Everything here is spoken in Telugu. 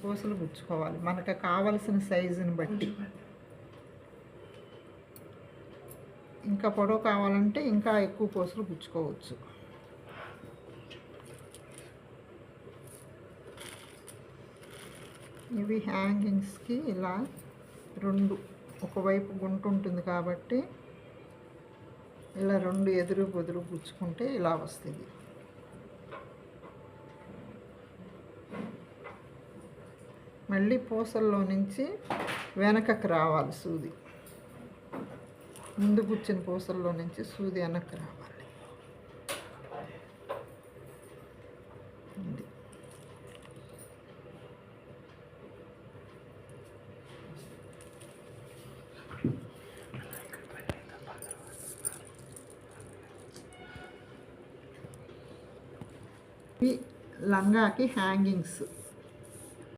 పూసలు గుచ్చుకోవాలి మనకు కావలసిన సైజుని బట్టి. ఇంకా పొడవు కావాలంటే ఇంకా ఎక్కువ పూసలు గుచ్చుకోవచ్చు. ఇవి హ్యాంగింగ్స్కి ఇలా రెండు, ఒకవైపు గుంట ఉంటుంది కాబట్టి ఇలా రెండు ఎదురు బొదురు గుచ్చుకుంటే ఇలా వస్తుంది. మళ్ళీ పూసల్లో నుంచి వెనకకు రావాలి సూది. ముందు గుచ్చిన పూసల్లో నుంచి సూది వెనక్కి రావాలి. లంగాకి హ్యాంగింగ్స్.